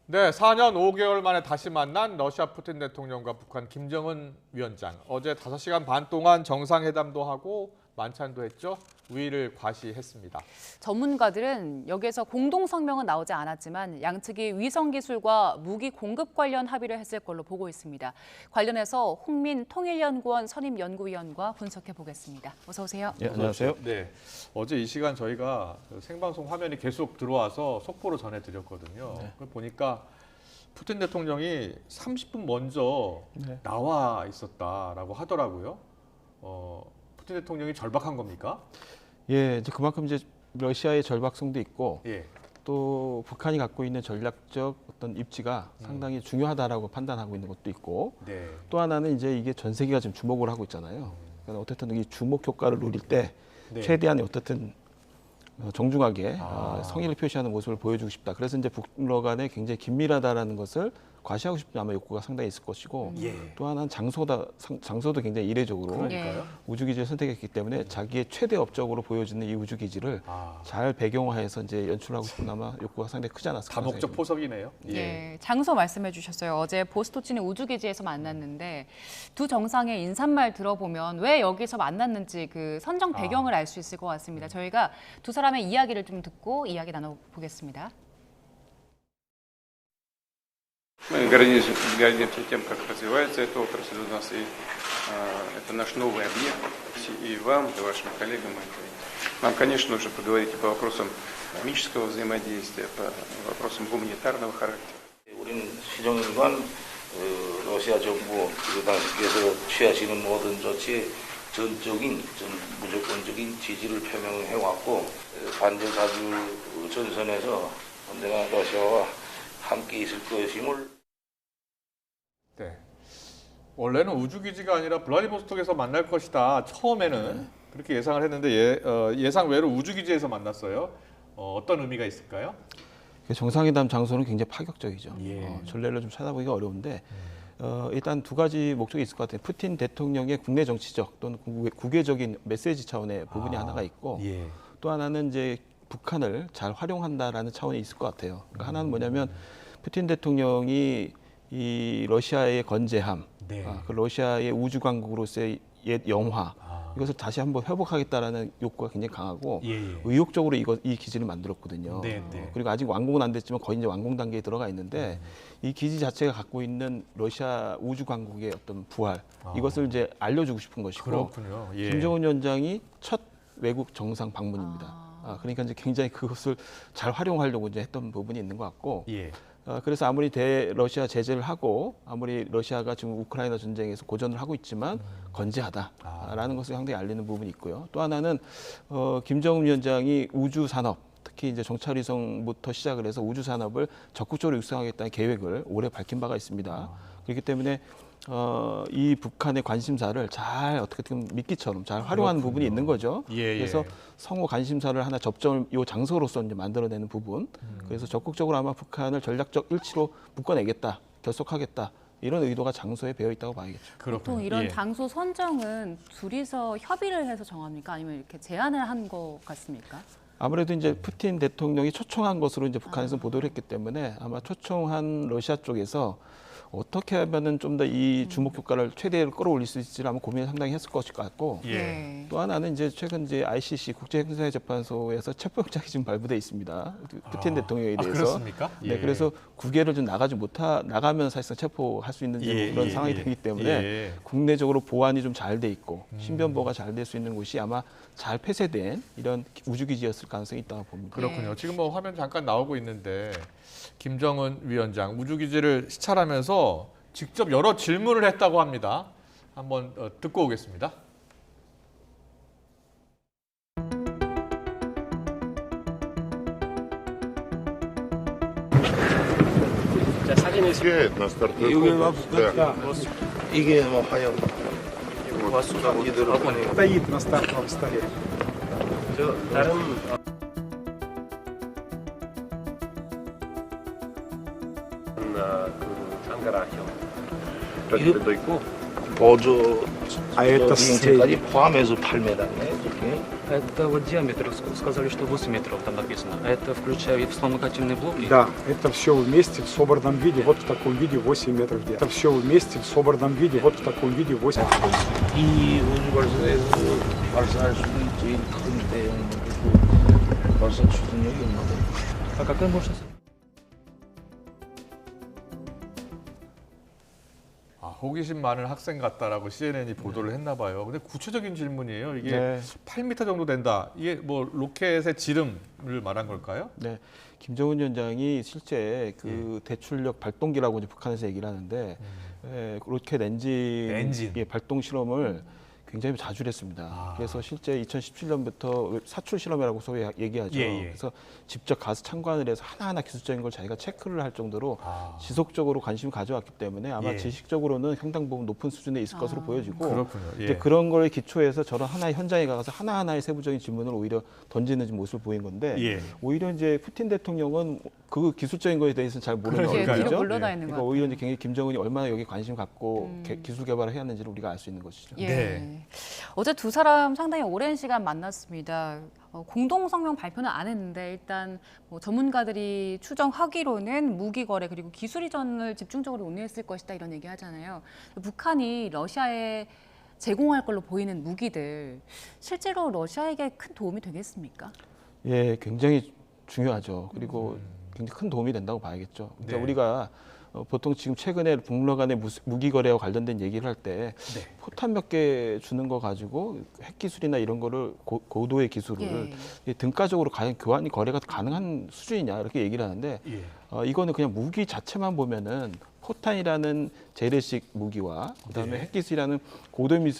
네, 4년 5개월 만에 다시 만난 러시아 푸틴 대통령과 북한 김정은 위원장. 어제 5시간 반 동안 정상회담도 하고 만찬도 했죠. 우위를 과시했습니다. 전문가들은 여기에서 공동 성명은 나오지 않았지만 양측이 위성 기술과 무기 공급 관련 합의를 했을 걸로 보고 있습니다. 관련해서 홍민 통일연구원 선임연구위원과 분석해 보겠습니다. 어서 오세요. 네, 안녕하세요. 네, 어제 이 시간 저희가 생방송 화면이 계속 들어와서 속보로 전해드렸거든요. 그걸 보니까 푸틴 대통령이 30분 먼저 나와 있었다라고 하더라고요. 푸틴 대통령이 절박한 겁니까? 예, 이제 그만큼 이제 러시아의 절박성도 있고 예. 또 북한이 갖고 있는 전략적 어떤 입지가 상당히 중요하다라고 판단하고 있는 것도 있고 네. 또 하나는 이제 이게 전 세계가 지금 주목을 하고 있잖아요. 그러니까 어쨌든 이 주목 효과를 누릴 때 네. 최대한 어떻든 정중하게 성의를 표시하는 모습을 보여주고 싶다. 그래서 이제 북러 간에 굉장히 긴밀하다라는 것을 과시하고 싶은 아마 욕구가 상당히 있을 것이고 예. 또 하나는 장소도 굉장히 이례적으로 그러니까요. 우주기지를 선택했기 때문에 자기의 최대 업적으로 보여지는 이 우주기지를 잘 배경화해서 이제 연출하고 싶은 아마 욕구가 상당히 크지 않았을까 다목적 생각합니다. 포석이네요. 예, 장소 말씀해 주셨어요. 어제 보스토치는 우주기지에서 만났는데 두 정상의 인사말 들어보면 왜 여기서 만났는지 그 선정 배경을 알 수 있을 것 같습니다. 저희가 두 사람의 이야기를 좀 듣고 이야기 на눠보겠습니다. Мы гордимся тем, как развивается эта отрасль у нас, и это наш новый объект. И вам, и вашим коллегам это интересно. Нам, конечно, нужно поговорить и по вопросам экономического взаимодействия, по вопросам гуманитарного характера. 우리는 시정일관 러시아 정부 그 당시에서 취하시는 모든 조치에 무조건적인 지지를 표명해 왔고 반대 자주 전선에서 언제나 러시아와 함께 있을 것임을. 네. 원래는 우주기지가 아니라 블라디보스톡에서 만날 것이다. 처음에는 그렇게 예상을 했는데 예상 외로 우주기지에서 만났어요. 어떤 의미가 있을까요? 정상회담 장소는 굉장히 파격적이죠. 예. 전례를 좀 찾아보기가 어려운데 일단 두 가지 목적이 있을 것 같아요. 푸틴 대통령의 국내 정치적 또는 국외적인 메시지 차원의 부분이 하나가 있고 예. 또 하나는 이제 북한을 잘 활용한다라는 차원이 있을 것 같아요. 그러니까 하나는 뭐냐면 푸틴 대통령이 이 러시아의 건재함, 네. 그 러시아의 우주 강국으로서의 옛 영화 이것을 다시 한번 회복하겠다라는 욕구가 굉장히 강하고 예. 의욕적으로 이 기지를 만들었거든요. 네, 네. 그리고 아직 완공은 안 됐지만 거의 이제 완공 단계에 들어가 있는데 이 기지 자체가 갖고 있는 러시아 우주 강국의 어떤 부활 이것을 이제 알려주고 싶은 것이고 그렇군요. 예. 김정은 위원장이 첫 외국 정상 방문입니다. 그러니까 이제 굉장히 그것을 잘 활용하려고 이제 했던 부분이 있는 것 같고 예. 그래서 아무리 대러시아 제재를 하고 아무리 러시아가 지금 우크라이나 전쟁에서 고전을 하고 있지만 건재하다라는 것을 상당히 알리는 부분이 있고요. 또 하나는 김정은 위원장이 우주 산업 특히 이제 정찰위성부터 시작을 해서 우주 산업을 적극적으로 육성하겠다는 계획을 올해 밝힌 바가 있습니다. 그렇기 때문에 이 북한의 관심사를 잘 어떻게든 미끼처럼 잘 활용하는 부분이 있는 거죠. 예. 그래서 성호 관심사를 하나 접점을 이 장소로서 이제 만들어내는 부분. 그래서 적극적으로 아마 북한을 전략적 일치로 묶어내겠다, 결속하겠다 이런 의도가 장소에 배어 있다고 봐야겠죠. 그렇군요. 보통 이런 예. 장소 선정은 둘이서 협의를 해서 정합니까? 아니면 이렇게 제안을 한 것 같습니까? 아무래도 이제 푸틴 대통령이 초청한 것으로 이제 북한에서 보도를 했기 때문에 아마 초청한 러시아 쪽에서 어떻게 하면은 좀 더 이 주목 효과를 최대로 끌어올릴 수 있을지 아마 고민을 상당히 했을 것일 것 같고 예. 또 하나는 이제 최근 이제 ICC 국제형사재판소에서 체포영장이 지금 발부돼 있습니다. 푸틴 대통령에 대해서. 그렇습니까? 네, 예. 그래서 국외를 좀 나가면 사실상 체포할 수 있는 그런 상황이 되기 때문에 예. 국내적으로 보안이 좀 잘 돼 있고 신변보호가 잘 될 수 있는 곳이 아마 잘 폐쇄된 이런 우주기지였을 가능성이 있다고 봅니다. 그렇군요. 지금 뭐 화면 잠깐 나오고 있는데 김정은 위원장 우주기지를 시찰하면서 직접 여러 질문을 했다고 합니다. 한번 듣고 오겠습니다. 이게 на стартовой 이게 뭐 화염 стоит на стартовом столе. 도 있고 보조 А это 비행체까지 포함해서 8m네. 저게. Это вот диаметр, сказали, что 8 метров там написано. А это включая и вспомогательные блоки? Да, это все вместе в собранном виде, вот в таком виде 8 метров где. Это все вместе в собранном виде, вот в таком виде 8 метров. 이 우주발사에서 발사할 수 있는 제일 큰 대형 발사 추진력이 없는데. А какая мощность? 호기심 많은 학생 같다라고 CNN이 보도를 했나 봐요. 근데 구체적인 질문이에요. 이게 네. 8m 정도 된다. 이게 뭐 로켓의 지름을 말한 걸까요? 네, 김정은 위원장이 실제 그 대출력 발동기라고 이제 북한에서 얘기를 하는데 로켓 엔진 발동 실험을 굉장히 자주 했습니다. 그래서 실제 2017년부터 사출 실험이라고 소위 얘기하죠. 그래서 직접 가서 참관을 해서 하나하나 기술적인 걸 자기가 체크를 할 정도로 지속적으로 관심을 가져왔기 때문에 아마 지식적으로는 상당 부분 높은 수준에 있을 것으로 보여지고 그렇군요. 이제 그런 걸 기초해서 저런 하나의 현장에 가서 하나하나의 세부적인 질문을 오히려 던지는 모습을 보인 건데 오히려 이제 푸틴 대통령은 그 기술적인 거에 대해서는 잘 모르는 뒤로 거죠. 물러나 있는 그러니까 것 오히려 이제 굉장히 김정은이 얼마나 여기 관심 갖고 기술 개발을 해왔는지를 우리가 알 수 있는 것이죠. 어제 두 사람 상당히 오랜 시간 만났습니다. 공동 성명 발표는 안 했는데 일단 뭐 전문가들이 추정하기로는 무기 거래 그리고 기술 이전을 집중적으로 논의했을 것이다 이런 얘기 하잖아요. 북한이 러시아에 제공할 걸로 보이는 무기들 실제로 러시아에게 큰 도움이 되겠습니까? 예, 굉장히 중요하죠. 그리고 굉장히 큰 도움이 된다고 봐야겠죠. 그러니까 우리가 보통 지금 최근에 북러 간의 무기 거래와 관련된 얘기를 할 때 포탄 몇 개 주는 거 가지고 핵 기술이나 이런 거를 고도의 기술을 등가적으로 과연 교환이 거래가 가능한 수준이냐 이렇게 얘기를 하는데 이거는 그냥 무기 자체만 보면은 포탄이라는 재래식 무기와 그다음에 핵 기술이라는 고도의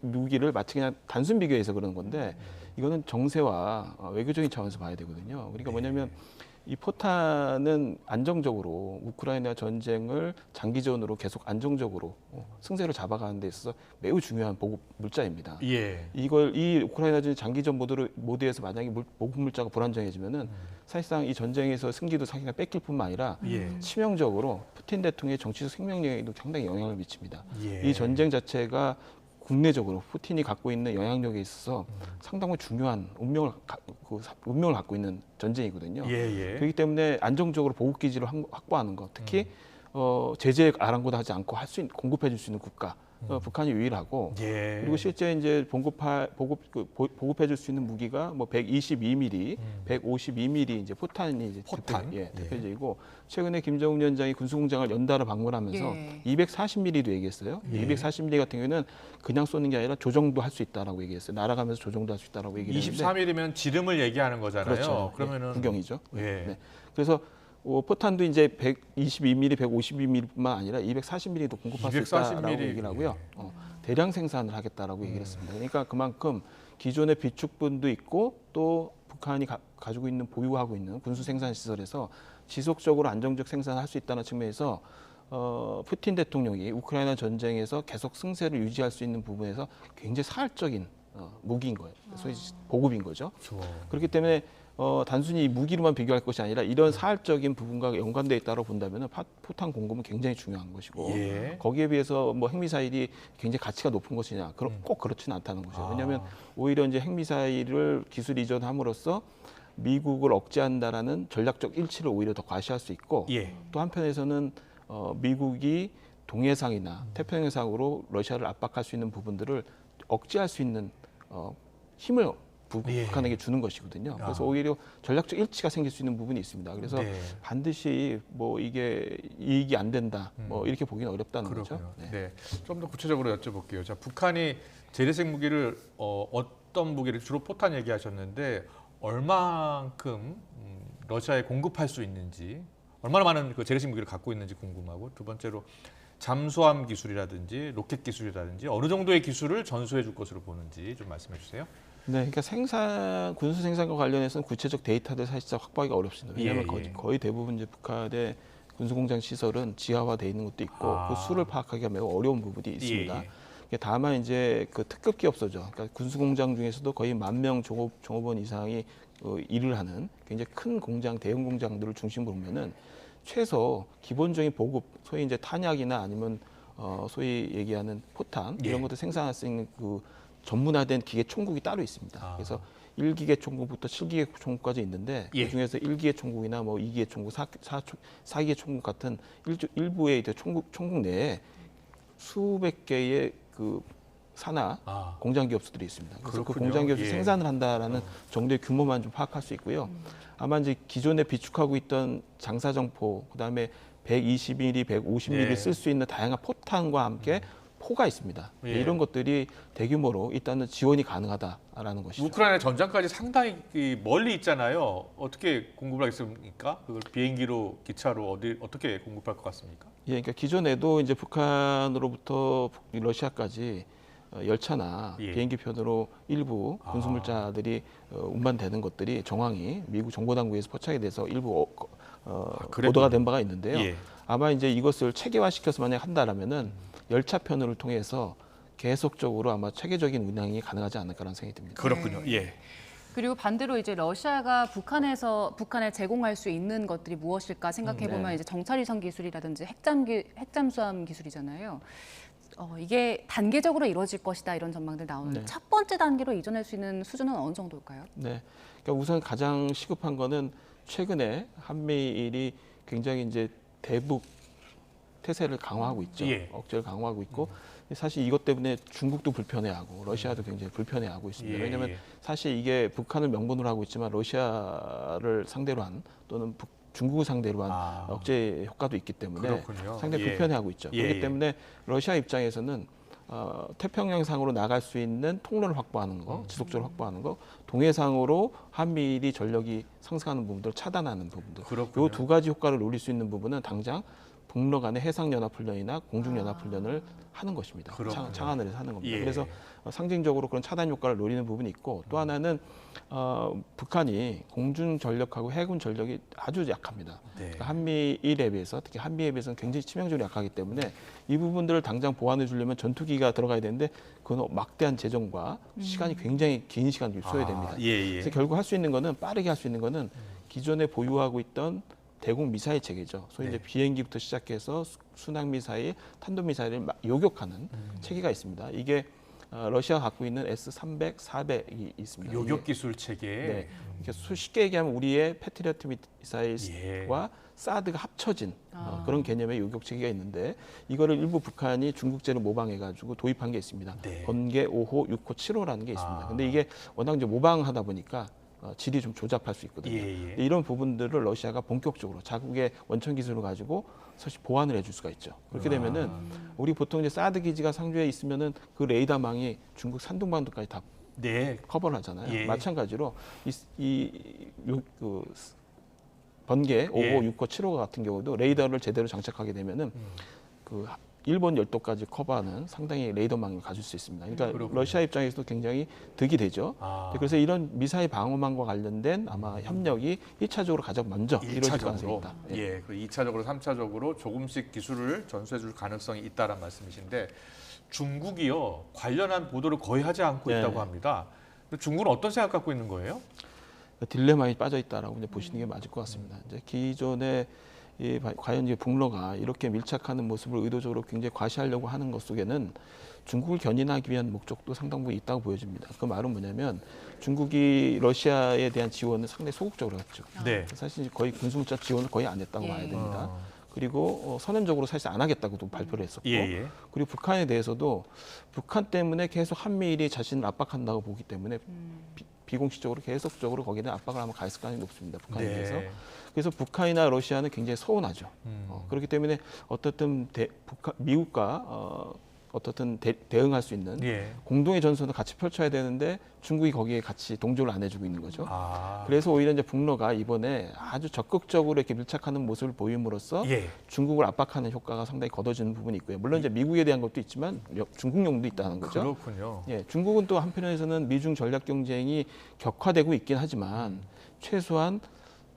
무기를 마치 그냥 단순 비교해서 그러는 건데 이거는 정세와 외교적인 차원에서 봐야 되거든요. 그러니까 뭐냐면 이 포탄은 안정적으로 우크라이나 전쟁을 장기전으로 계속 안정적으로 승세를 잡아가는 데 있어서 매우 중요한 보급 물자입니다. 이걸 이 우크라이나 전쟁 장기전 모드에서 만약에 보급 물자가 불안정해지면은 사실상 이 전쟁에서 승기도 상당히 뺏길 뿐만 아니라 치명적으로 푸틴 대통령의 정치적 생명력에도 상당히 영향을 미칩니다. 이 전쟁 자체가 국내적으로 푸틴이 갖고 있는 영향력에 있어서 상당히 중요한 운명을 갖고 있는 전쟁이거든요. 그렇기 때문에 안정적으로 보급 기지를 확보하는 것, 특히 제재 아랑곳하지 않고 공급해 줄 수 있는 국가. 북한이 유일하고 그리고 실제 이제 보급해 줄 수 있는 무기가 뭐 122mm, 152mm 이제 포탄이 이제 대표적이고 최근에 김정은 위원장이 군수공장을 연달아 방문하면서 240mm도 얘기했어요. 240mm 같은 경우는 그냥 쏘는 게 아니라 조정도 할 수 있다라고 얘기했어요. 날아가면서 조정도 할 수 있다라고 얘기를 했는데 23mm면 지름을 얘기하는 거잖아요. 그렇죠. 그러면은 구경이죠. 그래서 포탄도 이제 122mm, 152mm뿐만 아니라 240mm도 공급할 수 있다라고 얘기를 하고요. 대량 생산을 하겠다라고 얘기를 했습니다. 그러니까 그만큼 기존의 비축분도 있고 또 북한이 가지고 있는 보유하고 있는 군수 생산 시설에서 지속적으로 안정적 생산을 할 수 있다는 측면에서 푸틴 대통령이 우크라이나 전쟁에서 계속 승세를 유지할 수 있는 부분에서 굉장히 사활적인 무기인 거예요. 소위 보급인 거죠. 그렇기 때문에 단순히 무기로만 비교할 것이 아니라 이런 사활적인 부분과 연관되어 있다고 본다면 포탄 공급은 굉장히 중요한 것이고 거기에 비해서 뭐 핵미사일이 굉장히 가치가 높은 것이냐 꼭 그렇지는 않다는 거죠. 왜냐하면 오히려 이제 핵미사일을 기술 이전함으로써 미국을 억제한다라는 전략적 일치를 오히려 더 과시할 수 있고 또 한편에서는 미국이 동해상이나 태평양상으로 러시아를 압박할 수 있는 부분들을 억제할 수 있는 힘을 북한에게 주는 것이거든요. 그래서 오히려 전략적 일치가 생길 수 있는 부분이 있습니다. 그래서 반드시 뭐 이게 이익이 안 된다, 뭐 이렇게 보기는 어렵다는 거죠. 좀 더 구체적으로 여쭤볼게요. 자, 북한이 재래식 무기를 어떤 무기를 주로 포탄 얘기하셨는데 얼마만큼 러시아에 공급할 수 있는지, 얼마나 많은 그 재래식 무기를 갖고 있는지 궁금하고 두 번째로 잠수함 기술이라든지 로켓 기술이라든지 어느 정도의 기술을 전수해 줄 것으로 보는지 좀 말씀해 주세요. 네, 그러니까 군수 생산과 관련해서는 구체적 데이터를 사실상 확보하기가 어렵습니다. 왜냐하면 거의 대부분 이제 북한의 군수공장 시설은 지하화돼 있는 것도 있고 그 수를 파악하기가 매우 어려운 부분이 있습니다. 다만 이제 그 특급 기업소죠. 그러니까 군수공장 중에서도 거의 10,000명 종업원 이상이 일을 하는 굉장히 큰 공장, 대형 공장들을 중심으로 보면은 최소 기본적인 보급, 소위 이제 탄약이나 아니면 소위 얘기하는 포탄 예. 이런 것들 생산할 수 있는 그 전문화된 기계 총국이 따로 있습니다. 그래서 1기계 총국부터 7기계 총국까지 있는데 예. 그중에서 1기계 총국이나 뭐 2기계 총국, 4기계 총국 같은 일부의 총국 내에 수백 개의 그 산하 공장 기업수들이 있습니다. 그래서 그 그렇군요. 공장 기업수 예. 생산을 한다라는 정도의 규모만 좀 파악할 수 있고요. 아마 이제 기존에 비축하고 있던 장사정포, 그다음에 120mm, 150mm 네. 쓸 수 있는 다양한 포탄과 함께 포가 있습니다. 예. 이런 것들이 대규모로 일단은 지원이 가능하다라는 것이죠. 우크라이나 전장까지 상당히 멀리 있잖아요. 어떻게 공급을 하겠습니까? 그걸 비행기로, 기차로 어떻게 공급할 것 같습니까? 예, 그러니까 기존에도 이제 북한으로부터 러시아까지 열차나 예. 비행기 편으로 일부 군수물자들이 운반되는 것들이 정황이 미국 정보당국에서 포착이 돼서 일부 보도가 된 바가 있는데요. 예. 아마 이제 이것을 체계화시켜서 만약 한다라면은 열차 편을 통해서 계속적으로 아마 체계적인 운항이 가능하지 않을까라는 생각이 듭니다. 그렇군요. 예. 그리고 반대로 이제 러시아가 북한에 제공할 수 있는 것들이 무엇일까 생각해 보면 네. 이제 정찰위성 기술이라든지 핵잠수함 기술이잖아요. 이게 단계적으로 이루어질 것이다 이런 전망들 나오는데 네. 첫 번째 단계로 이전할 수 있는 수준은 어느 정도일까요? 네, 그러니까 우선 가장 시급한 거는 최근에 한미일이 굉장히 이제 대북 태세를 강화하고 있죠. 예. 억제를 강화하고 있고 사실 이것 때문에 중국도 불편해하고 러시아도 굉장히 불편해하고 있습니다. 예, 왜냐하면 예. 사실 이게 북한을 명분으로 하고 있지만 러시아를 상대로 한 또는 중국을 상대로 한 억제 효과도 있기 때문에 그렇군요. 상당히 예. 불편해하고 있죠. 예, 그렇기 예. 때문에 러시아 입장에서는 태평양상으로 나갈 수 있는 통로를 확보하는 거, 지속적으로 확보하는 거, 동해상으로 한미일이 전력이 상승하는 부분들을 차단하는 부분들. 그렇군요. 이 두 가지 효과를 노릴 수 있는 부분은 당장 북러 간의 해상연합훈련이나 공중연합훈련을 하는 것입니다. 그렇군요. 창안을 해서 하는 겁니다. 예. 그래서 상징적으로 그런 차단 효과를 노리는 부분이 있고 또 하나는 북한이 공중 전력하고 해군 전력이 아주 약합니다. 네. 그러니까 한미일에 비해서 특히 한미에 비해서는 굉장히 치명적으로 약하기 때문에 이 부분들을 당장 보완해 주려면 전투기가 들어가야 되는데 그건 막대한 재정과 시간이 굉장히 긴 시간이 소요됩니다. 예, 예. 그래서 결국 할 수 있는 거는 빠르게 할 수 있는 거는 기존에 보유하고 있던 대공 미사일 체계죠. 소위 네. 이제 비행기부터 시작해서 순항 미사일, 탄도 미사일을 요격하는 체계가 있습니다. 이게 러시아가 갖고 있는 S-300, 400이 있습니다. 요격 기술 체계. 네. 이렇게 쉽게 얘기하면 우리의 패트리어트 미사일과 사드가 합쳐진 그런 개념의 요격 체계가 있는데 이거를 일부 북한이 중국제를 모방해가지고 도입한 게 있습니다. 네. 번개 5호, 6호, 7호라는 게 있습니다. 근데 이게 워낙 이제 모방하다 보니까 질이 좀 조잡할 수 있거든요. 예, 예. 이런 부분들을 러시아가 본격적으로 자국의 원천 기술을 가지고 사실 보완을 해줄 수가 있죠. 그렇게 되면은 우리 보통 이제 사드 기지가 상주에 있으면은 그 레이더망이 중국 산둥반도까지 다 네. 커버를 하잖아요. 예. 마찬가지로 그 번개 5호, 예. 6호, 7호 같은 경우도 레이더를 제대로 장착하게 되면은 그 일본 열도까지 커버하는 상당히 레이더망을 가질 수 있습니다. 그러니까 그렇군요. 러시아 입장에서도 굉장히 득이 되죠. 그래서 이런 미사일 방어망과 관련된 아마 협력이 1차적으로 가장 먼저 이루어질 가능성이 1차적으로. 있다. 예. 그 2차적으로 3차적으로 조금씩 기술을 전수해 줄 가능성이 있다라는 말씀이신데 중국이요. 관련한 보도를 거의 하지 않고 네. 있다고 합니다. 근데 중국은 어떤 생각 갖고 있는 거예요? 딜레마에 빠져 있다라고 이제 보시는 게 맞을 것 같습니다. 이제 기존에 과연 이제 북러가 이렇게 밀착하는 모습을 의도적으로 굉장히 과시하려고 하는 것 속에는 중국을 견인하기 위한 목적도 상당 부분 있다고 보여집니다. 그 말은 뭐냐면 중국이 러시아에 대한 지원을 상당히 소극적으로 했죠. 네. 사실 거의 군수물자 지원을 거의 안 했다고 봐야 됩니다. 그리고 선언적으로 사실 안 하겠다고도 발표를 했었고, 예, 예. 그리고 북한에 대해서도 북한 때문에 계속 한미일이 자신을 압박한다고 보기 때문에 비공식적으로 계속적으로 거기에 압박을 한번 가했을 가능성이 높습니다. 북한에 네. 대해서. 그래서 북한이나 러시아는 굉장히 서운하죠. 그렇기 때문에 어떻든 미국과 어떻든 대응할 수 있는 예. 공동의 전선을 같이 펼쳐야 되는데 중국이 거기에 같이 동조를 안 해주고 있는 거죠. 아. 그래서 오히려 이제 북러가 이번에 아주 적극적으로 이렇게 밀착하는 모습을 보임으로써 예. 중국을 압박하는 효과가 상당히 거둬지는 부분이 있고요. 물론 이제 미국에 대한 것도 있지만 중국용도 있다는 거죠. 그렇군요. 예, 중국은 또 한편에서는 미중 전략 경쟁이 격화되고 있긴 하지만 최소한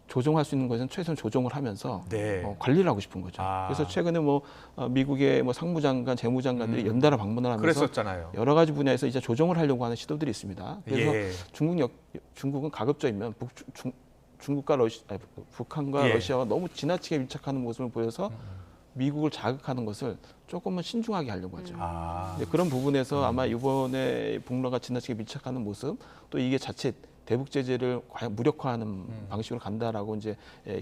조정할 수 있는 것은 최소한 조정을 하면서 네. 관리를 하고 싶은 거죠. 아. 그래서 최근에 미국의 상무장관, 재무장관들이 연달아 방문을 하면서 그랬었잖아요. 여러 가지 분야에서 이제 조정을 하려고 하는 시도들이 있습니다. 그래서 예. 중국은 가급적이면 북한과 예. 러시아가 너무 지나치게 밀착하는 모습을 보여서 미국을 자극하는 것을 조금은 신중하게 하려고 하죠. 아. 이제 그런 부분에서 아마 이번에 북러가 지나치게 밀착하는 모습, 또 이게 자칫 대북 제재를 과연 무력화하는 방식으로 간다라고 이제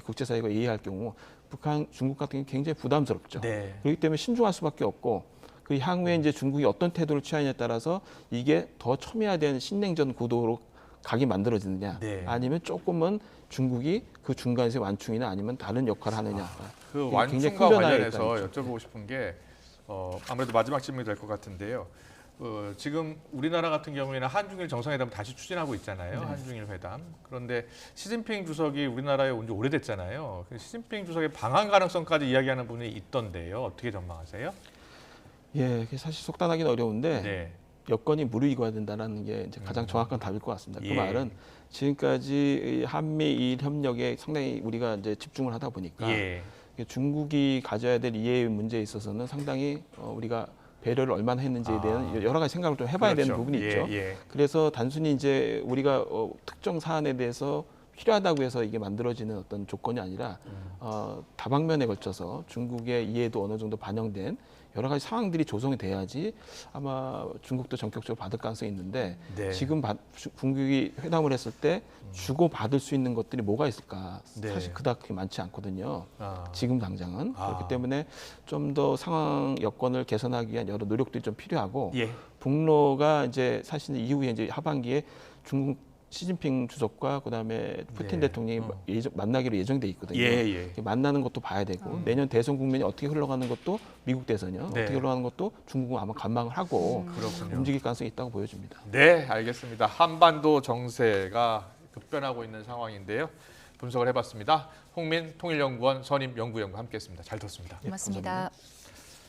국제사회가 이해할 경우 북한, 중국 같은 경우 굉장히 부담스럽죠. 네. 그렇기 때문에 신중할 수밖에 없고 그 향후에 이제 중국이 어떤 태도를 취하느냐에 따라서 이게 더 첨예화된 신냉전 구도로 각이 만들어지느냐, 네. 아니면 조금은 중국이 그 중간에서 완충이나 아니면 다른 역할을 하느냐. 그 이게 굉장히 완충과 훈련하에 관련해서 있다는 거죠. 여쭤보고 싶은 게 아무래도 마지막 질문이 될 것 같은데요. 지금 우리나라 같은 경우에는 한중일 정상회담 다시 추진하고 있잖아요. 한중일 회담. 그런데 시진핑 주석이 우리나라에 온 지 오래됐잖아요. 시진핑 주석의 방한 가능성까지 이야기하는 분이 있던데요. 어떻게 전망하세요? 예, 그게 사실 속단하기는 어려운데 네. 여건이 무르익어야 된다는 게 이제 가장 정확한 답일 것 같습니다. 예. 그 말은 지금까지 이 한미일 협력에 상당히 우리가 이제 집중을 하다 보니까 예. 중국이 가져야 될 이해 문제에 있어서는 상당히 우리가 배려를 얼마나 했는지에 대한 여러 가지 생각을 좀 해봐야 그렇죠. 되는 부분이 있죠. 예. 그래서 단순히 이제 우리가 특정 사안에 대해서 필요하다고 해서 이게 만들어지는 어떤 조건이 아니라 다방면에 걸쳐서 중국의 이해도 어느 정도 반영된 여러 가지 상황들이 조성이 돼야지 아마 중국도 전격적으로 받을 가능성이 있는데 네. 지금 중국이 회담을 했을 때 주고 받을 수 있는 것들이 뭐가 있을까? 네. 사실 그닥 그렇게 많지 않거든요. 아. 지금 당장은 그렇기 때문에 좀 더 상황 여건을 개선하기 위한 여러 노력들이 좀 필요하고 예. 북러가 이제 사실 이후에 이제 하반기에 중국 시진핑 주석과 그다음에 푸틴 네. 대통령이 만나기로 예정돼 있거든요. 예. 만나는 것도 봐야 되고 내년 대선 국면이 어떻게 흘러가는 것도 미국 대선이요. 네. 어떻게 흘러가는 것도 중국은 아마 관망을 하고 그렇군요. 움직일 가능성이 있다고 보여집니다. 네, 알겠습니다. 한반도 정세가 급변하고 있는 상황인데요. 분석을 해봤습니다. 홍민 통일연구원 선임 연구위원과 함께했습니다. 잘 들었습니다. 고맙습니다.